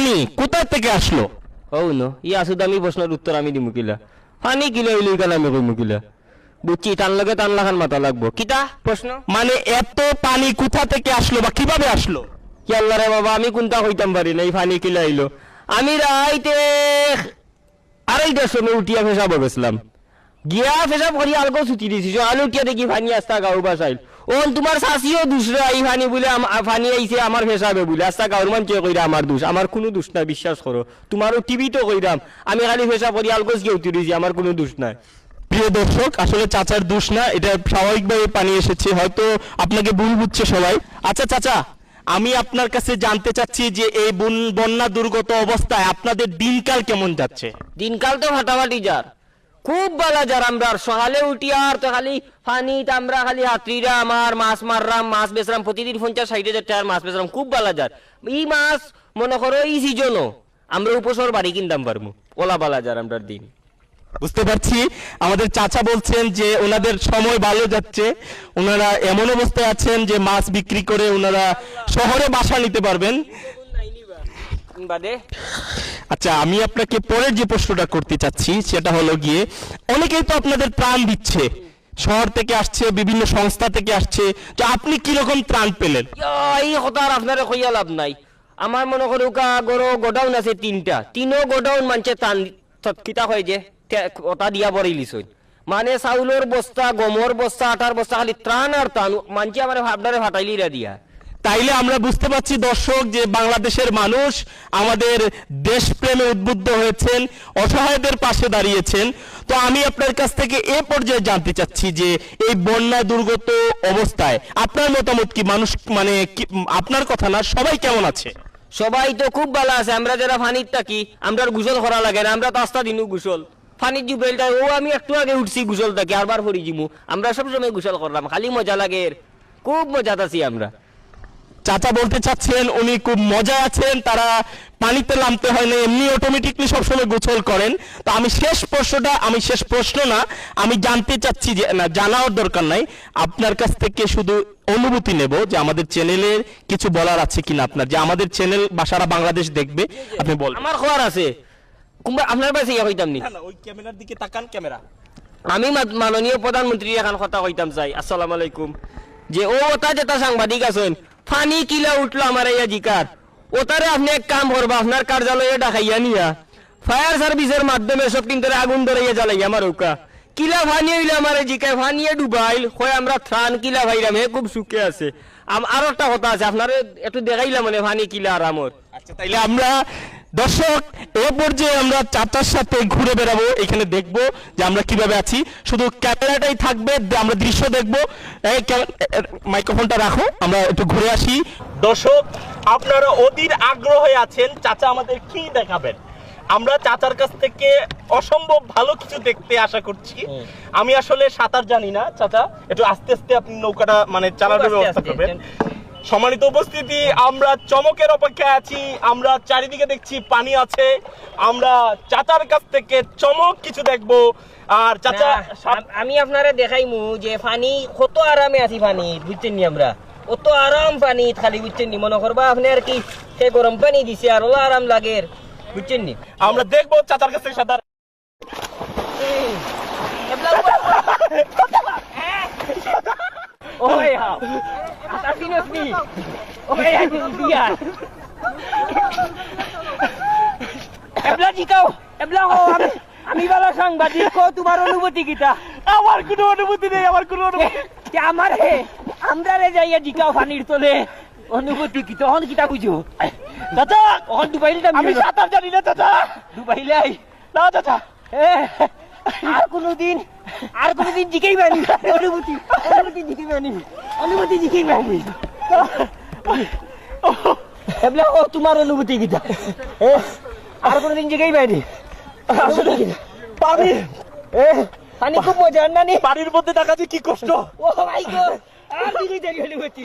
পানি কোথা থেকে আসলো? ও নো ই আসুদ আমি প্রশ্নের উত্তর আমি দিমু কিলা পানি কিলো হইলো কেন আমি কইমু কিলা বুঝছি টান লাগে টান লাগান মাথা লাগবো কিতা প্রশ্ন মানে এত পানি কোথা থেকে আসলো বা কিভাবে আসলো? কি আল্লাহ রে বাবা আমি কোনটা কইতাম পারি না এই পানি কিলা আইলো আমি রাইতে 2:30টার সময় উঠিয়া পেশাব গেছিলাম গিয়া পেশাব করি আলগো ছুটি দিছি আলু উঠিয়া দেখি পানি আস্তা গাঁও বাসাইল ও তোমার শাশিও দুসরা এই পানি বলে পানি আইছে আমার পেশাবে বলে আস্তা গাঁর মান কে কইরা আমার দোষ আমার কোনো দোষ নাই বিশ্বাস করো তোমারও টিভিতে কইরাম আমি খালি পেশাব করি আলগোস গিয়ে উঠি দিছি আমার কোনো দোষ নাই। প্রিয় দর্শক, আসলে চাচার দোষ না, এটা স্বাভাবিকভাবে পানি এসেছে, হয়তো আপনাকে ভুল বুঝছে সবাই। আচ্ছা চাচা, আমি আপনার কাছে জানতে চাচ্ছি যে এই বন্যা দুর্গত অবস্থায় আপনাদের দিনকাল কেমন যাচ্ছে? দিনকাল তো ফাটাফাটি যার খুব বালা যার আমরা সকালে উঠি আর তো খালি পানিতে আমরা খালি হাতড়িরা আমার মাছ মাররাম মাছ বেচরাম প্রতিদিন 50-60 টাকার মাছ বেচরাম খুব বালা যার এই মাছ মনে করো এই সিজনও আমরা উপসর বাড়ি কিনতাম পারবো ওলা বালা যার আমরা দিন। বুঝতে পারছি আমাদের চাচা বলছেন যে ওনাদের সময় ভালো যাচ্ছে, ওনারা এমন অবস্থায় আছেন যে মাছ বিক্রি করে ওনারা শহরে বাসা নিতে পারবেন। আচ্ছা, আমি আপনাকে পরের যে প্রশ্নটা করতে চাচ্ছি সেটা হলো গিয়ে, অনেকেই তো আপনাদের ত্রাণ দিচ্ছে, শহর থেকে আসছে, বিভিন্ন সংস্থা থেকে আসছে, তো আপনি কি রকম ত্রাণ পেলেন? এই কথা আর আপনারা কইয়া লাভ নাই। আমার মনে করো গোডাউন আছে 3টা, 3ও গোডাউন মানছে ত্রাণ কিতা হয় যে ওটা দিয়া বড়াইলিস মানে চাউলের বস্তা গমর বস্তা আটার বস্তা খালি ত্রাণ আর ত্রাণ মানছে আমার ভাবনারে ফাটাইলিরা দিয়া। তাইলে আমরা বুঝতে পারছি দর্শক যে বাংলাদেশের মানুষ আমাদের দেশপ্রেমে উদ্বুদ্ধ হয়েছেন, অসহায়দের পাশে দাঁড়িয়েছেন। তো আমি আপনার কাছ থেকে এ পর্যায়ে জানতে চাচ্ছি যে এই বন্যা দুর্গত অবস্থায় আপনার মতামত কি? মানুষ মানে আপনার কথা না, সবাই কেমন আছে? সবাই তো খুব ভালো আছে। আমরা যারা ফানির থাকি আমরা গোসল করা লাগে না, আমরা তো আস্তা দিনু গোসল ফানির জুবেলটা ও আমি একটু আগে উঠছি গোসল থাকি আরবার ফরি জিমু আমরা সবসময় গোসল করলাম, খালি মজা লাগে, খুব মজাত আছি আমরা। চাচা বলতে চাচ্ছেন উনি খুব মজা আছেন, তারা পানিতে নামতে হয় না, এমনি অটোমেটিকলি সবসময় গোসল করেন। তো আমি শেষ প্রশ্ন না, আমি জানতে চাচ্ছি যে না, জানার দরকার নাই, আপনার কাছ থেকে শুধু অনুভূতি নেব যে আমাদের চ্যানেলের কিছু বলার আছে কিনা আপনার, যে আমাদের চ্যানেল সারা বাংলাদেশ দেখবে, আপনি বলবেন। আমার খবর আছে আপনার কাছে ইয়া কইতাম নি, ওই ক্যামেরার দিকে তাকান, ক্যামেরা। আমি মাননীয় প্রধানমন্ত্রী এখন কথা কইতাম চাই। আসসালামু আলাইকুম। যে ও ওটা যেটা সাংবাদিক আছেন ফানি কিলা উঠলো আমার ইয়া জিকার ওটারে আপনি এক কাম করবা, আপনার কার্যালয়ে ডাকাইয়া নিয়া ফায়ার সার্ভিসের মাধ্যমে সব কিন্তু আগুন ধরাইয়া জ্বালাই আমার ওকা কিলা ফানি হইলে আমার জিকায় ফানিয়ে ডুবাইল হয় আমরা ত্রাণ কিলা ভাইরাম হে খুব সুখে আছে। আর একটা কথা আছে আপনার একটু দেখাইলাম মানে ফানি কিলা আর আমার। আচ্ছা, তাইলে আমরা দর্শক এ পর্যায়ে আমরা চাচার সাথে ঘুরে বেড়াবো, এখানে দেখবো যে আমরা কিভাবে আছি, শুধু ক্যামেরাটাই থাকবে, আমরা দৃশ্য দেখবো। মাইক্রোফোনটা রাখো, আমরা একটু ঘুরে আসি। দর্শক আপনারা অধীর আগ্রহে আছেন চাচা আমাদের কি দেখাবেন, আমরা চাচার কাছ থেকে অসম্ভব ভালো কিছু দেখতে আশা করছি। আমি আসলে সাঁতার জানি না, চাচা একটু আস্তে আস্তে আপনি নৌকাটা মানে চালানোর ব্যবস্থা করবেন। সম্মানিত উপস্থিতি, আমরা চমকের অপেক্ষায় আছি, আমরা চারিদিকে দেখছি পানি আছে, আমরা চাচার কাছ থেকে চমক কিছু দেখবো। আর চাচা আমি আপনারে দেখাইমু যে পানি কত আরামে আছি, পানি বুঝছেন নি আমরা অত আরাম পানি খালি বুঝছেন নি, মনে করবা আপনি আর কি সে গরম পানি দিছে আর ওলা আরাম লাগে বুঝছেন নি। আমরা দেখবো চাচার কাছ থেকে সাঁতার। ওই হাও আতা সিনস নি ওই দিয়া এবলা জিকাও এবলা হো আমি বালা সাংবাদিক কো তোমার অনুভূতি কিটা? আমার কোনো অনুভূতি নেই, আমার কোনো অনুভূতি কে আমার হে আমরা রে যাইয়া জিকাও পানির তলে অনুভূতি কি তখন কিটা বুঝো? চাচা ওহন ডুবাইলটা আমি সাঁতার জানি না চাচা। ডুবাইলাই না চাচা, আর কোনদিন জিকেই বানি অনুভূতি জিকেই বানি এবলা ও তোমার অনুভূতি কিটা? আর কোনদিন জিকেই বানি পানি পানি খুব মজা না নি, পানির মধ্যে থাকা যে কি কষ্ট। ও মাই গড আর দিলি অনুভূতি